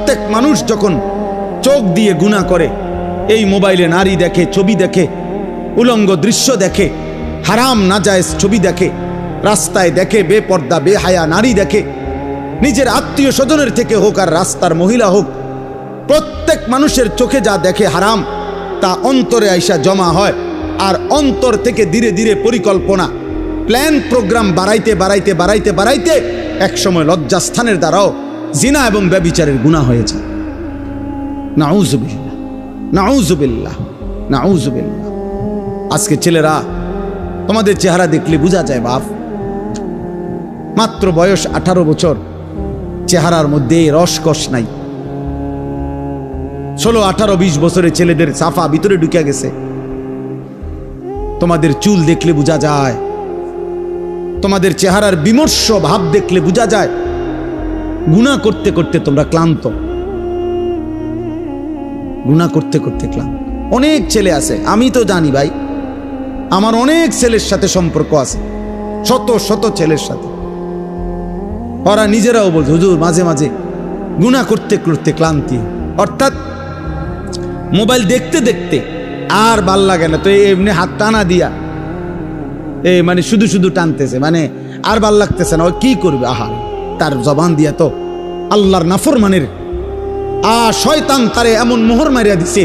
প্রত্যেক মানুষ যখন চোখ দিয়ে গুনাহ করে, এই মোবাইলে নারী দেখে, ছবি দেখে, উলঙ্গ দৃশ্য দেখে, হারাম নাজায়েজ ছবি দেখে, রাস্তায় দেখে বেপর্দা বেহায়া নারী দেখে, নিজের আত্মীয় স্বজনের থেকে হোক আর রাস্তার মহিলা হোক, প্রত্যেক মানুষের চোখে যা দেখে হারাম, তা অন্তরে আইসা জমা হয়। আর অন্তর থেকে ধীরে ধীরে পরিকল্পনা, প্ল্যান, প্রোগ্রাম বাড়াইতে বাড়াইতে বাড়াইতে বাড়াইতে একসময় লজ্জাস্থানের দ্বারাও জিনা এবং ব্যভিচারের গুনাহ হয়ে যায়। নাউযুবিল্লাহ, নাউযুবিল্লাহ, নাউযুবিল্লাহ। আজকে ছেলেরা, তোমাদের চেহারা দেখলে বোঝা যায় বাপ, মাত্র বয়স 18 বছর, চেহারার মধ্যে রসকস নাই। 16, 18, 20 বছরের ছেলেদের সাফা ভিতরে ঢুকে গেছে। তোমাদের চুল দেখলে বোঝা যায়, তোমাদের চেহারার বিমর্ষ ভাব দেখলে বোঝা যায় গুনাহ করতে করতে তোমরা ক্লান্ত, গুনাহ করতে করতে ক্লান্ত। অনেক ছেলে আছে, আমি তো জানি ভাই, আমার অনেক ছেলের সাথে সম্পর্ক আছে, শত শত ছেলের সাথে। ওরা নিজেরাও বলছে, হুজুর মাঝে মাঝে গুনাহ করতে করতে ক্লান্তি, অর্থাৎ মোবাইল দেখতে দেখতে আর ভাল লাগে না, তো এমনি হাত টানা দিয়া মানে শুধু শুধু টানতেছে, মানে আর ভাল লাগতেছে না, ও কি করবে? আহা, তার জবান দিয়া তো আল্লাহর নাফরমানের শয়তান তারে এমন মোহর মারিয়া দিছে,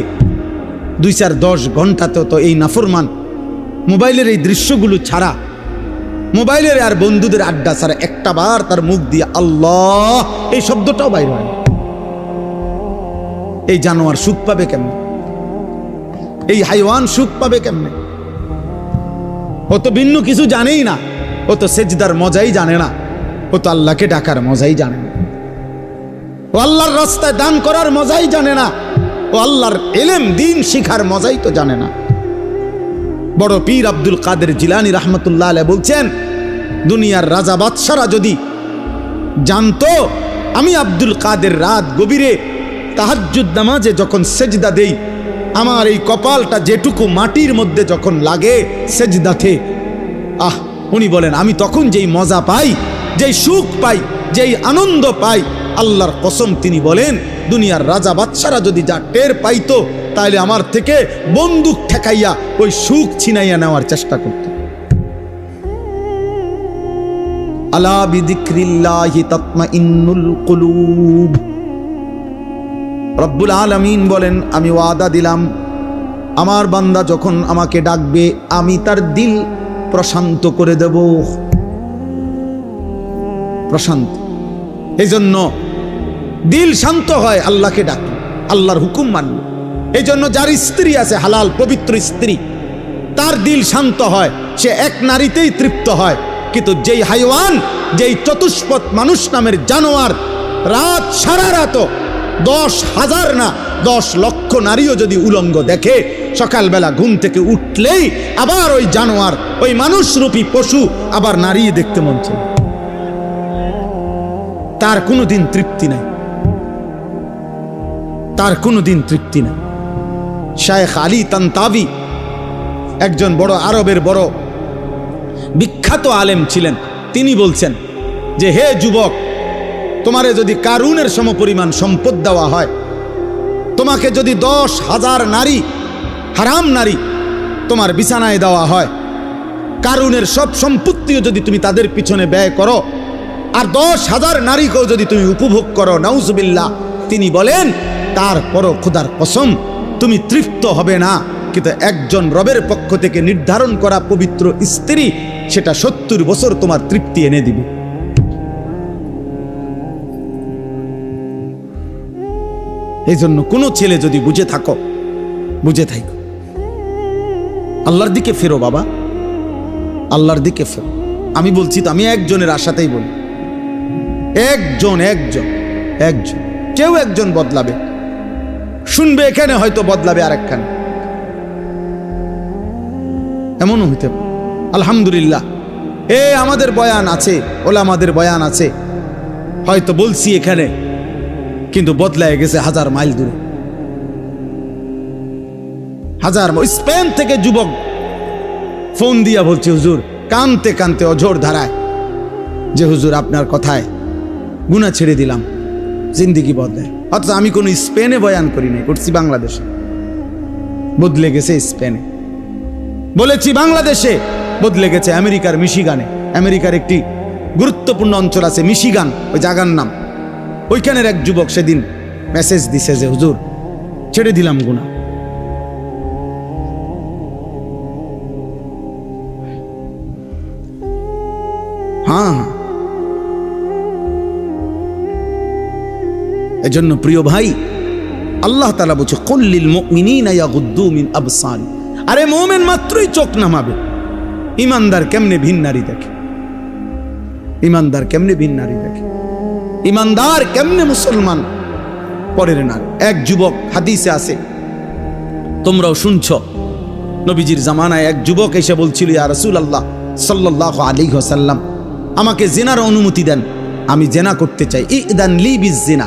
2-4-10 ঘন্টাতেও তো এই নাফরমান মোবাইলের এই দৃশ্যগুলো ছাড়া, মোবাইলের আর বন্ধুদের আড্ডা ছাড়া একটা বার তার মুখ দিয়ে আল্লাহ এই শব্দটাও বাইর হয় না। এই জানোয়ার সুখ পাবে কেমনে? এই হাইওয়ান সুখ পাবে কেমনে? ও তো ভিন্ন কিছু জানেই না, ও তো সেজদার মজাই জানে না, ও তো আল্লাহকে ডাকার মজাই জানে না, ও আল্লাহর রাস্তায় দান করার মজাই জানে না, ও আল্লাহর ইলম দ্বীন শিখার মজাই তো জানে না। বড় পীর আব্দুল কাদের জিলানী রাহমাতুল্লাহ আলাইহি বলছেন, দুনিয়ার রাজা বাদশারা যদি জানতো আমি আব্দুল কাদের রাত গভীরে তাহাজ্জুদ নামাজে যখন সেজদা দেই, আমার এই কপালটা যেটুকু মাটির মধ্যে যখন লাগে সেজদাতে, উনি বলেন আমি তখন যেই মজা পাই, যেই সুখ পাই, যেই আনন্দ পাই, আল্লাহর কসম তিনি বলেন দুনিয়ার রাজা বাদশারা যদি যা টের পাইতো, তাহলে আমার থেকে বন্দুক ঠেকাইয়া ওই সুখ ছিনাইয়া নেওয়ার চেষ্টা করত। আলা বিযিকরিল্লাহি তাতমাইন্নুল কুলুব। রব্বুল আলামিন বলেন, আমি ওয়াদা দিলাম আমার বান্দা যখন আমাকে ডাকবে আমি তার দিল প্রশান্ত করে দেব, প্রশান্ত। এই জন্য দিল শান্ত হয় আল্লাহকে ডাকলে, আল্লাহর হুকুম মানলে। এই জন্য যার স্ত্রী আছে হালাল পবিত্র স্ত্রী, তার দিল শান্ত হয়, সে এক নারীতেই তৃপ্ত হয়। কিন্তু যেই হাইওয়ান, যেই চতুষ্পদ মানুষ নামের জানোয়ার রাত সারা রাত 10,000 না 10 লক্ষ নারীও যদি উলঙ্গ দেখে, সকালবেলা ঘুম থেকে উঠলেই আবার ওই জানোয়ার, ওই মানুষরূপী পশু আবার নারী দেখতে মন চায়, তার কোনোদিন তৃপ্তি নাই, তার কোনোদিন তৃপ্তি নাই। শায়েখ আলী তানতাবি একজন বড় আরবের বড় বিখ্যাত আলেম ছিলেন। তিনি বলছেন যে, হে যুবক, তোমারে যদি কারুনের সমপরিমাণ সম্পদ দেওয়া হয়, তোমাকে যদি 10,000 নারী, হারাম নারী তোমার বিছানায় দেওয়া হয়, কারুনের সব সম্পত্তিও যদি তুমি তাদের পিছনে ব্যয় করো, আর 10,000 নারীকেও যদি তুমি উপভোগ করো, নাউজুবিল্লাহ, তিনি বলেন তারপরও খোদার কসম তুমি তৃপ্ত হবে না। কিন্তু একজন রবের পক্ষ থেকে নির্ধারণ করা পবিত্র স্ত্রী, সেটা 70 বছর তোমার তৃপ্তি এনে দিবে। এই জন্য কোনো ছেলে যদি বুঝে থাকো, বুঝে থাকো, আল্লাহর দিকে ফেরো বাবা, আল্লাহর দিকে ফেরো। আমি বলছি তো, আমি একজনের আশাতেই বলি, একজন একজন একজন কেউ একজন বদলাবে, শুনবে এখানে, হয়তো বদলাবে আরেকখানে, এমনও হইতে পারে। আলহামদুলিল্লাহ, আমাদের বয়ান আছে, ওলামাদের বয়ান আছে, হয়তো বলছি এখানে, কিন্তু বদলায় গেছে 1000 মাইল দূরে, 1000 মাইল। স্পেন থেকে যুবক ফোন দিয়া বলছে, হুজুর, কানতে কানতে অঝোর ধারায়, যে হুজুর আপনার কথায় গুনাহ ছেড়ে দিলাম, জিন্দেগি বদলায়। অথচ আমি কোনো স্পেনে বয়ান করি নাই, করছি বাংলাদেশে। বদলে গেছে স্পেনে, বলেছি বাংলাদেশে, বদলে গেছে আমেরিকার মিশিগানে। আমেরিকার একটি গুরুত্বপূর্ণ অঞ্চল আছে মিশিগান, ওই জায়গার নাম। ওইখানের এক যুবক সেদিন মেসেজ দিছে যে হুজুর ছেড়ে দিলাম গুনাহ। হ্যাঁ, এজন্য প্রিয় ভাই, আল্লাহ তাআলা বলছে কুল্লিল মুমিনিনা ইয়াগুদ্দু মিন আবসারি। আরে মুমিন মাত্রই চোখ নামাবে। ইমানদার কেমনে ভিন নারী দেখে? ইমানদার কেমনে ভিন নারী দেখে? ইমানদার কেমনে মুসলমান পরের নারী? এক যুবক, হাদিসে আছে, তোমরাও শুনছ, নবীজির জামানায় এক যুবক এসে বলছিল, ইয়া রাসূলুল্লাহ সাল্লাল্লাহু আলাইহি ওয়াসাল্লাম, আমাকে জিনার অনুমতি দেন, আমি জিনা করতে চাই, ইদান লি বিজিনা।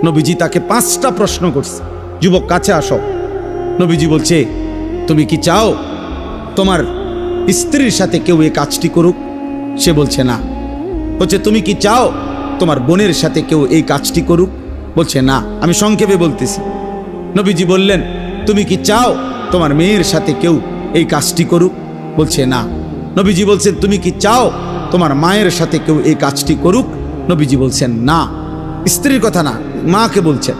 নবীজি তাকে 5টা প্রশ্ন করছে, যুবক কাছে আসো। নবীজি বলছে, তুমি কি চাও তোমার স্ত্রীর সাথে কেউ এই কাজটি করুক? সে বলছে না। বলছে, তুমি কি চাও তোমার বোনের সাথে কেউ এই কাজটি করুক? বলছে না। আমি সংক্ষেপে বলতেছি। নবীজি বললেন, তুমি কি চাও তোমার মেয়ের সাথে কেউ এই কাজটি করুক? বলছে না। নবীজি বলছেন, তুমি কি চাও তোমার মায়ের সাথে কেউ এই কাজটি করুক? নবীজি বলছেন না। স্ত্রীর কথা না, মাকে বলছেন।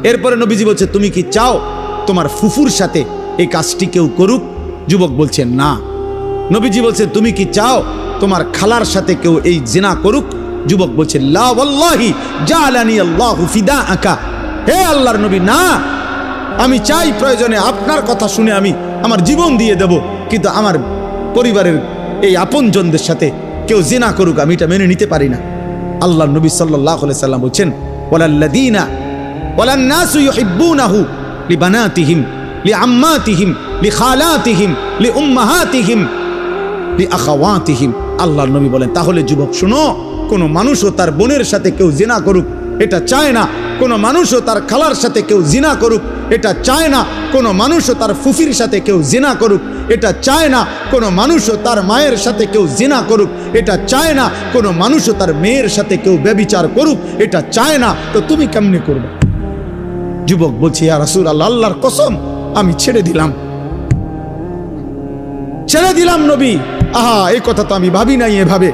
এরপরে নবীজি বলছে, তুমি কি চাও তোমার ফুফুর সাথে এই কাজটি কেউ করুক? যুবক বলছেন না। নবীজি বলছে, তুমি কি চাও তোমার খালার সাথে কেউ এই জিনা করুক? যুবক বলছে, লা ওয়াল্লাহি জালানি আল্লাহু ফিদাআকা। হে আল্লাহর নবী, না, আমি চাই প্রয়োজনে আপনার কথা শুনে আমি আমার জীবন দিয়ে দেব, কিন্তু আমার পরিবারের এই আপনজনদের সাথে কেউ জিনা করুক আমি এটা মেনে নিতে পারি না। আল্লাহর নবী সাল্লাল্লাহু আলাইহি সাল্লাম বলছেন, ওয়ালাল্লাযীনা ওয়ালান নাসু ইউহিব্বুনাহু লিবানাতিহিম লিআম্মাতিহিম লিখালাতিহিম লিউম্মাহাতিহিম লিআখাওয়াতিহিম। আল্লাহর নবী বলেন, তাহলে যুবক শুনো, কোন মানুষও তার বোনের সাথে কেউ জিনা করুক এটা চায় না। কোন মানুষও তার খালার সাথে কেউ জিনা করুক এটা চায় না। কোন মানুষও তার ফুফির সাথে কেউ জিনা করুক এটা চায় না। কোন মানুষও তার মায়ের সাথে কেউ জিনা করুক এটা চায় না। কোন মানুষও তার মেয়ের সাথে কেউ ব্যভিচার করুক এটা চায় না। তো তুমি কেমনে করবে? যুবক বলছে, ইয়া রাসূলুল্লাহ, আল্লাহর কসম আমি ছেড়ে দিলাম, ছেড়ে দিলাম নবী। আহা, এই কথা তো আমি ভাবি নাই এভাবে।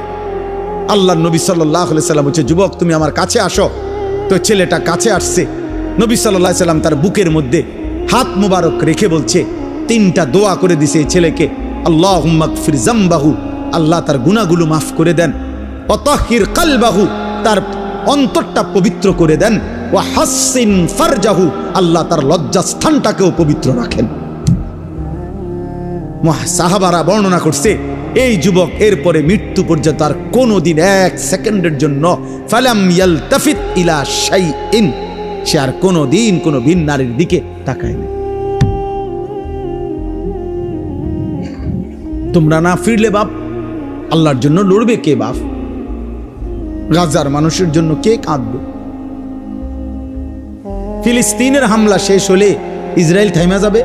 আল্লাহর নবী সাল্লাল্লাহু আলাইহি সাল্লাম বলছে, যুবক তুমি আমার কাছে আসো। তো ছেলেটা কাছে আসছে। নবী সাল্লাল্লাহু আলাইহি সাল্লাম তার বুকের মধ্যে হাত মুবারক রেখে বলছে, 3টা দোয়া করে দিছে এই ছেলেকে। আল্লাহুম্মা গফির যামবাহু, আল্লাহ তার গুনাহগুলো মাফ করে দেন। ওয়া তাহহির কলবাহু, তার অন্তরটা পবিত্র করে দেন। ওয়া হাসসিন ফারজাহু, আল্লাহ তার লজ্জাস্থানটাকেও পবিত্র রাখেন। সাহাবারা বর্ণনা করছে, এই যুবক এরপরে মৃত্যু পর্যন্ত আর কোনোদিন 1 সেকেন্ডের জন্য ফালাম ইয়ালতাফিত ইলা শাইইন, সে আর কোনোদিন কোনো ভিন নারীর দিকে তাকায় না। তোমরা না ফিরলে বাপ, আল্লাহর জন্য লড়বে কে বাপ? গাজার মানুষের জন্য কে কাঁদবে? ফিলিস্তিনের হামলা শেষ হলে ইসরায়েল থাইমা যাবে?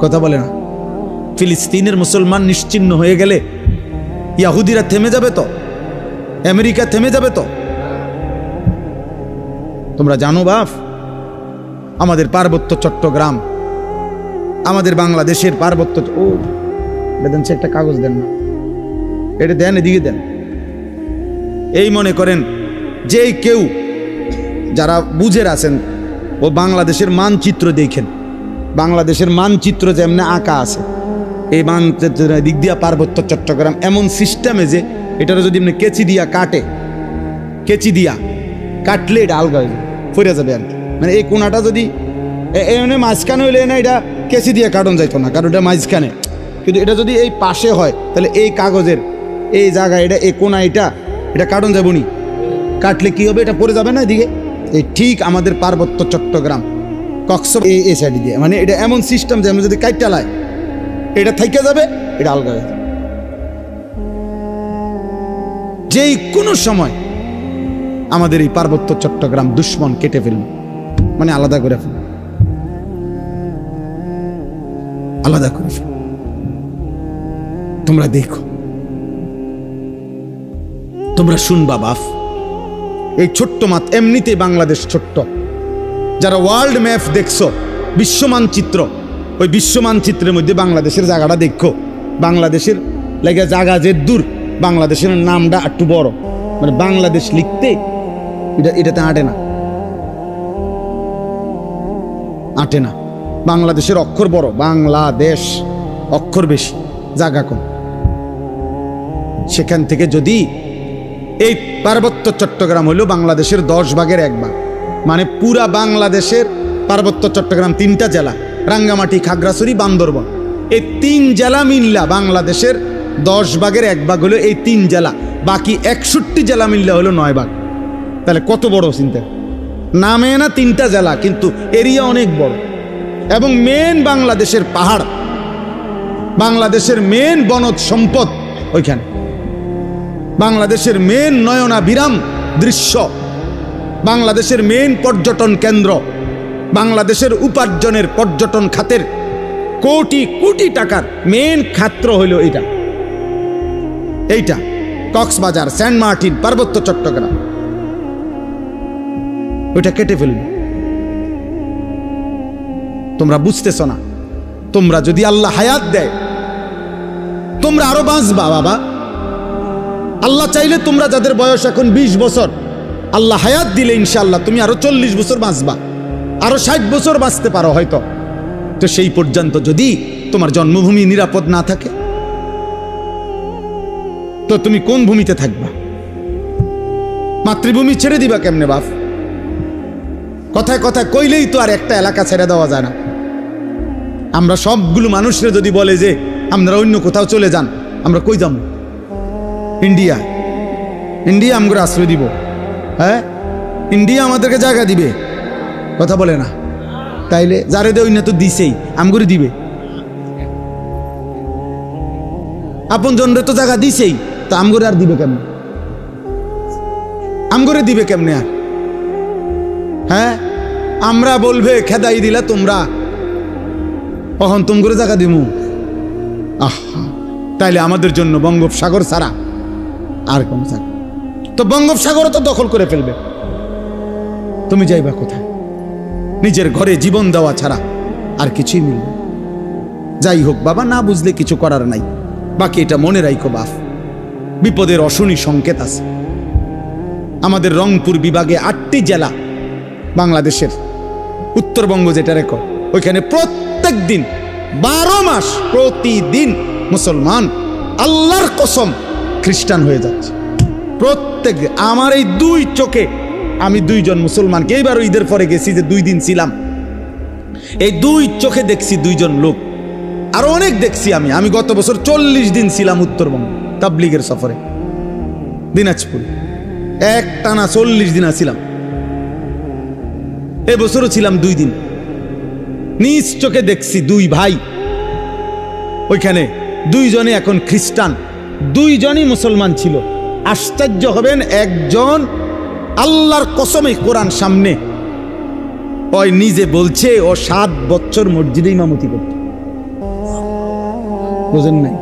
কথা বলে না। ফিলিস্তিনের মুসলমান নিশ্চিহ্ন হয়ে গেলে ইহুদিরা থেমে যাবে তো? আমেরিকা থেমে যাবে তো? তোমরা জানো বাপ, আমাদের পার্বত্য চট্টগ্রাম, আমাদের বাংলাদেশের পার্বত্য, ও দেন একটা কাগজ দেন না, এটা দেন, এদিকে দেন। এই মনে করেন যে কেউ যারা বুঝের আছেন, ও বাংলাদেশের মানচিত্র দেখেন, বাংলাদেশের মানচিত্র যেমন আঁকা আছে, এই মানচিত্রের দিক দিয়া পার্বত্য চট্টগ্রাম এমন সিস্টেমে যে এটারা যদি এমনি কেচি দিয়া কাটে, কেচি দিয়া কাটলে এটা আলগা হয়ে ফিরে যাবে আর কি। মানে এই কোনাটা যদি এমনি মাঝখানে হইলে না, এটা কেচি দিয়ে কাটন যাইতো না, কারণ এটা মাঝখানে। কিন্তু এটা যদি এই পাশে হয়, তাহলে এই কাগজের এই জায়গায় এটা এই কোনা এটা কাটন যাবো নি, কাটলে কি হবে? এটা পড়ে যাবে না এদিকে। এই ঠিক আমাদের পার্বত্য চট্টগ্রাম কক্সবাজার এই সাইড দিয়ে, মানে এটা এমন সিস্টেম যে আমরা যদি কাইটটা লাই এটা থাইকে যাবে, এটা আলগা হয়ে যাবে। যেই কোনো সময় আমাদের এই পার্বত্য চট্টগ্রাম দুশ্মন কেটে ফেলবে, মানে আলাদা করে ফেলবে, আলাদা করে ফেলবে। তোমরা দেখো, তোমরা শুনবা বাপ, এই ছোট্ট মাত এমনিতেই বাংলাদেশ ছোট্ট। যারা ওয়ার্ল্ড ম্যাপ দেখছো, বিশ্ব মানচিত্র, ওই বিশ্ব মানচিত্রের মধ্যে বাংলাদেশের জায়গাটা দেখো, বাংলাদেশের লেগে জায়গা যে দূর, বাংলাদেশের নামটা একটু বড়, মানে বাংলাদেশ লিখতে এটাতে আটে না, আটে না। বাংলাদেশের অক্ষর বড়, বাংলাদেশ অক্ষর বেশি, জায়গা কম। সেখান থেকে যদি এই পার্বত্য চট্টগ্রাম হলো বাংলাদেশের 10 ভাগের 1 ভাগ, মানে পুরা বাংলাদেশের পার্বত্য চট্টগ্রাম 3টা জেলা, রাঙ্গামাটি, খাগড়াছড়ি, বান্দরবান, এই 3 জেলা মিল্লা বাংলাদেশের 10 ভাগের 1 ভাগ হলো এই 3 জেলা। বাকি 61 জেলা মিল্লা হলো 9 ভাগ। তাহলে কত বড় চিন্তা! নামে না 3টা জেলা, কিন্তু এরিয়া অনেক বড়। এবং মেন বাংলাদেশের পাহাড়, বাংলাদেশের মেন বনজ সম্পদ ওইখানে, বাংলাদেশের মেন নয়নাভিরাম দৃশ্য, বাংলাদেশের মেন পর্যটন কেন্দ্র, বাংলাদেশের উপার্জনের পর্যটন খাতের কোটি কোটি টাকার মেন খাত্র হইল এইটা কক্সবাজার, সেন্ট মার্টিন, পার্বত্য চট্টগ্রাম। ওইটা কেটে ফেলবে। তোমরা বুঝতেছ না, তোমরা যদি আল্লাহ হায়াত দেয় তোমরা আরো বাঁচবা বাবা। আল্লাহ চাইলে তোমরা যাদের বয়স এখন 20 বছর, আল্লাহ হায়াত দিলে ইনশাআল্লাহ তুমি আরো 40 বছর বাঁচবা, আরো 60 বছর বাঁচতে পারো হয়তো। তো সেই পর্যন্ত যদি তোমার জন্মভূমি নিরাপদ না থাকে, তো তুমি কোন ভূমিতে থাকবা? মাতৃভূমি ছেড়ে দিবা কেমনে বাপ? কথায় কথায় কইলেই তো আর একটা এলাকা ছেড়ে দেওয়া যায় না। আমরা সবগুলো মানুষরা যদি বলে যে আমরা অন্য কোথাও চলে যান, আমরা কই যাব? ইন্ডিয়া? ইন্ডিয়া আমগরে আশ্রয় দিব? হ্যাঁ, ইন্ডিয়া আমাদেরকে জায়গা দিবে? কথা বলে না। তাইলে যারে দেয় অন্য তো দিছেই, আমগরে দিবে? আপন জনরে তো জায়গা দিছেই, তা আমগরে আর দিবে কেমনে? আমগরে দিবে কেমনে আর? হ্যাঁ, আমরা বলবে খেদাই দিলা তোমরা, কখন তুম করে জায়গা দিমু? আহা, তাইলে আমাদের জন্য বঙ্গোপসাগর ছাড়া আর কোন জায়গা? তো বঙ্গোপসাগরও তো দখল করে ফেলবে, তুমি যাইবা কোথায়? নিজের ঘরে জীবন দেওয়া ছাড়া আর কিছুই মিলবে। যাই হোক বাবা, না বুঝলে কিছু করার নাই। বাকি এটা মনে রাখো বাপ, বিপদের অশনি সংকেত আছে। আমাদের রংপুর বিভাগে 8টি জেলা বাংলাদেশের, উত্তরবঙ্গ যেটা রেখো, ওইখানে প্রত্যেক দিন 12 মাস প্রতিদিন মুসলমান আল্লাহর কসম খ্রিস্টান হয়ে যাচ্ছে। প্রত্যেক, আমার এই 2 চোখে আমি 2 জন মুসলমানকে, এইবার ঈদের পরে গেছি যে 2 দিন ছিলাম, এই 2 চোখে দেখছি 2 জন লোক। আরো অনেক দেখছি আমি গত বছর 40 দিন ছিলাম উত্তরবঙ্গ তাবলিগের সফরে, দিনাজপুর, একটানা 40 দিন ছিলাম। এবছরও ছিলাম 2 দিন। নিজ চোখে দেখছি 2 ভাই ওইখানে, 2 জনে এখন খ্রিস্টান, 2 জনই মুসলমান ছিল। আশ্চর্য হবেন, একজন আল্লাহর কসমে কোরআন সামনে ওই নিজে বলছে ও 7 বছর মসজিদে ইমামতি করত। বুঝেন নাই?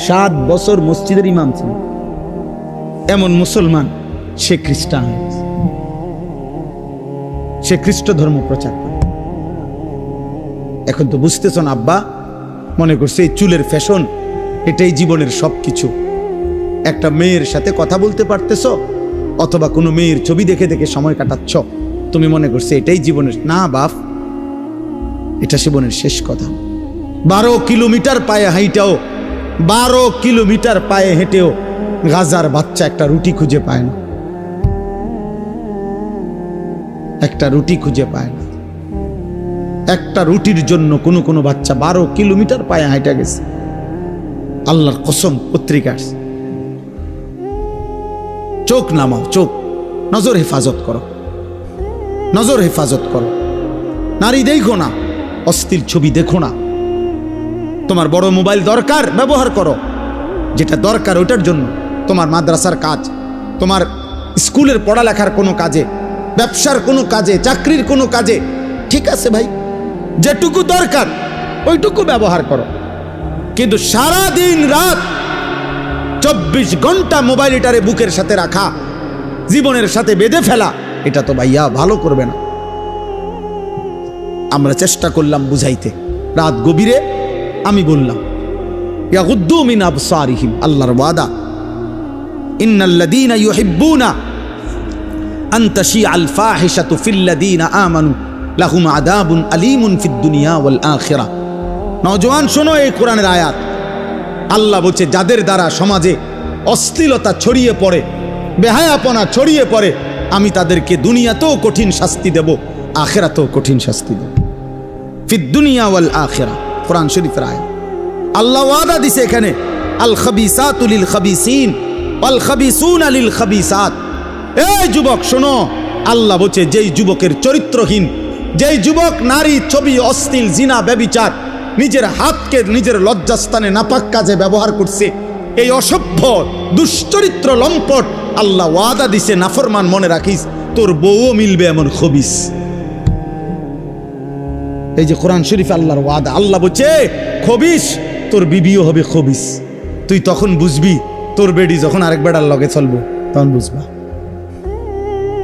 7 বছর মসজিদের ইমাম ছিল। এমন মুসলমান, সে খ্রিস্টান হয়েছে, সে খ্রিস্ট ধর্ম প্রচার করে। এখন তো বুঝতেছ না আব্বা, মনে করছে এই চুলের ফ্যাশন এটাই জীবনের সবকিছু। একটা মেয়ের সাথে কথা বলতে পারতেছ, অথবা কোনো মেয়ের ছবি দেখে দেখে সময় কাটাচ্ছ, তুমি মনে করছে এটাই জীবনের। না বাপ, এটা জীবনের শেষ কথা। 12 কিলোমিটার পায়ে হাইটাও, 12 কিলোমিটার পায়ে হেঁটেও গাজার বাচ্চা একটা রুটি খুঁজে পায় না, একটা রুটি খুঁজে পায় না। একটা রুটির জন্য কোনো কোনো বাচ্চা 12 কিলোমিটার পায়ে হাইটা গেছে। আল্লাহর কসম, পত্রিকা। চোখ নামাও, চোখ, নজর হেফাজত করো, নজর হেফাজত করো। নারী দেখো না, অস্থির ছবি দেখো না। তোমার বড় মোবাইল দরকার, ব্যবহার করো, যেটা দরকার ওটার জন্য। তোমার মাদ্রাসার কাজ, তোমার স্কুলের পড়ালেখার কোনো কাজে, ব্যবসার কোনো কাজে, চাকরির কোনো কাজে, ঠিক আছে ভাই, যেটুকু দরকার ওইটুকু ব্যবহার করো। কিন্তু সারা দিন রাত 24 ঘন্টা মোবাইল এটারে বুকের সাথে রাখা, জীবনের সাথে বেঁধে ফেলা, এটা তো ভাইয়া ভালো করবে না। আমরা চেষ্টা করলাম বুঝাইতে, রাত গভীরে আমি বললাম ইয়াগুদ্দু মিন আবসারিহিম, আল্লাহর ওয়াদা ইন্নাল্লাযীনা ইউহিব্বুনা আন তাশিআল ফাহিশাতু ফিল্লাযীনা আমানু লাহুম আযাবুন আলীমুন ফিদ দুনিয়া ওয়াল আখিরাহ। নওজোয়ান শোনো এই কোরআনের আয়াত। আল্লাহ বলছে যাদের দ্বারা সমাজে অশ্লীলতা ছড়িয়ে পড়ে, বেহায়াপনা ছড়িয়ে পড়ে, আমি তাদেরকে দুনিয়াতেও কঠিন শাস্তি দেব, আখিরাতেও কঠিন শাস্তি দেব। ফিদ দুনিয়া ওয়াল আখিরাহ, কোরআন শরীফের আয়াত। আল্লাহ ওয়াদা দিছে এখানে আল খাবিসাতু লিল খাবিসিন ওয়াল খাবিসুনা লিল খাবিসাত। এই যুবক শোনো, আল্লাহ বলছে যেই যুবকের চরিত্রহীন, যেই যুবক নারী, ছবি, অশ্লীল, জিনা, ব্যভিচার, নিজের হাতকে নিজের লজ্জাস্থানে নাপাক কাজে ব্যবহার করছে, এই অসভ্য দুশ্চরিত্র লম্পট, আল্লাহ ওয়াদা দিছে নাফরমান, মনে রাখিস তোর বউও মিলবে এমন খবিস। এই যে কোরআন শরীফ আল্লাহর ওয়াদা, আল্লাহ বলছে খবিস, তোর বিবিও হবে খবিস। তুই তখন বুঝবি, তোর বেডি যখন আরেক বেড়ার লগে চলবো তখন বুঝবা,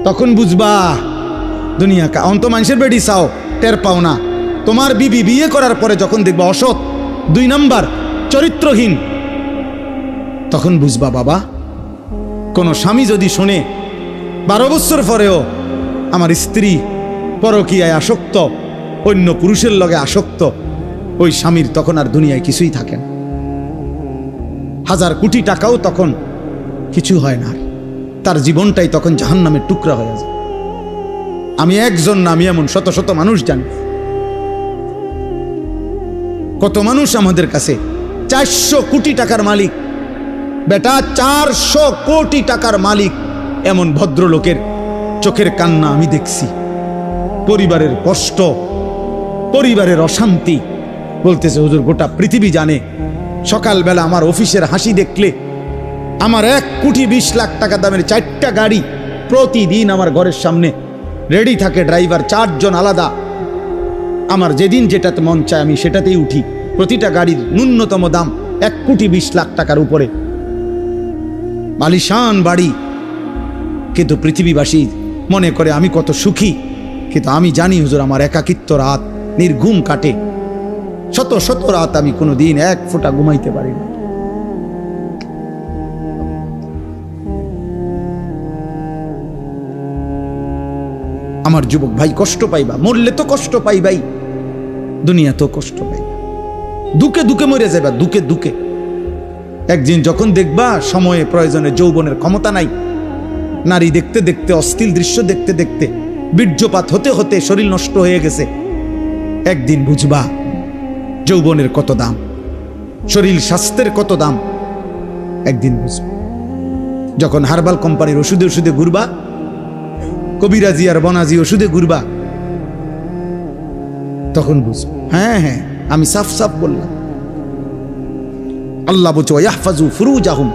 তখন বুঝবা দুনিয়া কা অন্ত মানুষের বেডি চাও, টের পাও না। তোমার বিবি বিয়ে করার পরে যখন দেখবা অসৎ, 2 নাম্বার চরিত্রহীন, তখন বুঝবা বাবা। কোন স্বামী যদি শোনে 12 বছর পরেও আমার স্ত্রী পরকীয়ায় আসক্ত, অন্য পুরুষের লগে আসক্ত, ওই স্বামীর তখন আর দুনিয়ায় কিছুই থাকে না। 1000 কোটি টাকাও তখন কিছু হয় না, তার জীবনটাই তখন জাহান্নামের টুকরা হয়ে যায়। আমি একজন না, আমি এমন শত শত মানুষ জানি। কত মানুষ আমাদের কাছে 400 কোটি টাকার মালিক, বেটা 400 কোটি টাকার মালিক, এমন ভদ্রলোকের চোখের কান্না আমি দেখছি। পরিবারের কষ্ট, পরিবারের অশান্তি, বলতেছে হুজুর গোটা পৃথিবী জানে, সকালবেলা আমার অফিসের হাসি দেখলে, আমার 1 কোটি 20 লাখ টাকা দামের 4টা গাড়ি প্রতিদিন আমার ঘরের সামনে রেডি থাকে, ড্রাইভার 4 জন আলাদা। আমার যেদিন যেটাতে মন চায় আমি সেটাতেই উঠি। প্রতিটা গাড়ির ন্যূনতম দাম 1 কোটি 20 লাখ টাকার উপরে, আলিশান বাড়ি। কিন্তু পৃথিবীবাসী মনে করে আমি কত সুখী, কিন্তু আমি জানি হুজুর আমার একাকিত্ব রাত নির্ঘুম কাটে। শত শত রাত আমি কোনোদিন 1 ফোঁটা ঘুমাইতে পারি না। আমার যুবক ভাই কষ্ট পাইবা, মরলে তো কষ্ট পাইবাই, দুনিয়া তো কষ্ট পাইবা, দুকে দুকে মরে যাবা, দুকে দুকে। একদিন যখন দেখবা সময়ে প্রয়োজনে যৌবনের ক্ষমতা নাই, নারী দেখতে দেখতে, অশ্লীল দৃশ্য দেখতে দেখতে, বীর্যপাত হতে হতে শরীর নষ্ট হয়ে গেছে, একদিন বুঝবা যৌবনের কত দাম, শরীর স্বাস্থ্যের কত দাম, একদিন বুঝবা। যখন হার্বাল কোম্পানির ওষুধে ওষুধে ঘুরবা, কবিরাজি আর বনাজি ওষুধে ঘুরবা, তখন বুঝবা। হ্যাঁ হ্যাঁ, আমি সাফ সাফ বললাম। আল্লাহ বলছে ইয়াহফাজু ফুরুজাহুম,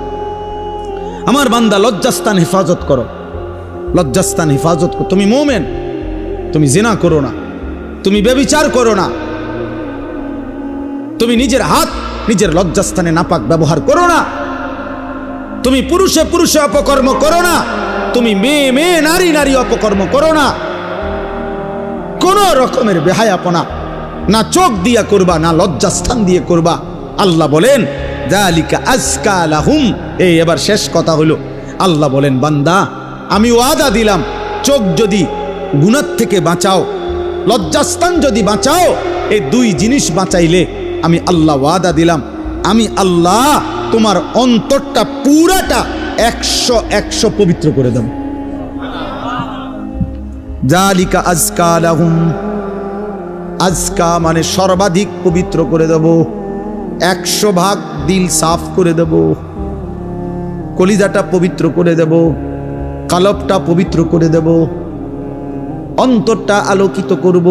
আমার বান্দা লজ্জাস্থান হেফাজত করো, লজ্জাস্থান হেফাজত করো। তুমি মুমিন, তুমি জিনা করো না, তুমি ব্যভিচার করো না, তুমি নিজের হাত নিজের লজ্জাস্থানে নাপাক ব্যবহার করো না, তুমি পুরুষে পুরুষে অপকর্ম করো না, তুমি মেয়ে মেয়ে নারী নারী অপকর্ম করো না, কোন রকমের বেহায়াপনা না চোখ দিয়া করবা, না লজ্জাস্থান দিয়ে করবা। আল্লাহ বলেন যালিকা আজকা লাহুম। এই এবার শেষ কথা হলো, আল্লাহ বলেন বান্দা আমি ওয়াদা দিলাম, চোখ যদি গুনাহ থেকে বাঁচাও, লজ্জাস্থান যদি বাঁচাও, এই 2 জিনিস বাঁচাইলে আমি আল্লাহ ওয়াদা দিলাম, আমি আল্লাহ তোমার অন্তরটা পুরাটা 100 পবিত্র করে দেব। যালিকা আজকা লাহুম, আজকা মানে সর্বাধিক পবিত্র করে দেব, 100 ভাগ দিল সাফ করে দেব, কলিজাটা পবিত্র করে দেব, কালবটা পবিত্র করে দেব, অন্তরটা আলোকিত করব।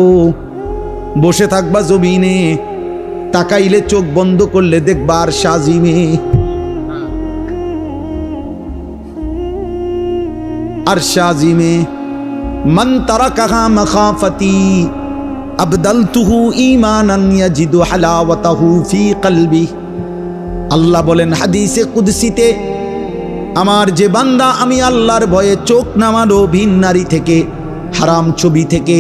বসে থাকবা জমিনে, তাকাইলে চোখ বন্ধ করলে দেখবা আর সাজিমে, আর সাজিমে মান তারাকাহা মাখাফাতি আবদালতুহু ঈমানান ইয়াজিদু হালাওয়াতাহু ফি কলবি। আল্লাহ বলেন হাদিসে কুদসিতে, আমার যে বান্দা আমি আল্লাহর ভয়ে চোখ নামানো ভিন নারী থেকে, হারাম ছবি থেকে,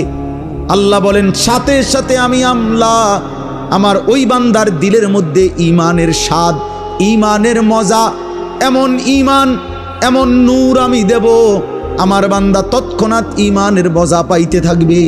আল্লাহ বলেন সাথে সাথে আমি আমার ওই বান্দার দিলের মধ্যে ঈমানের স্বাদ, ঈমানের মজা, এমন ঈমান, এমন নূর আমি দেব, আমার বান্দা তৎক্ষণাৎ ঈমানের মজা পাইতে থাকবে।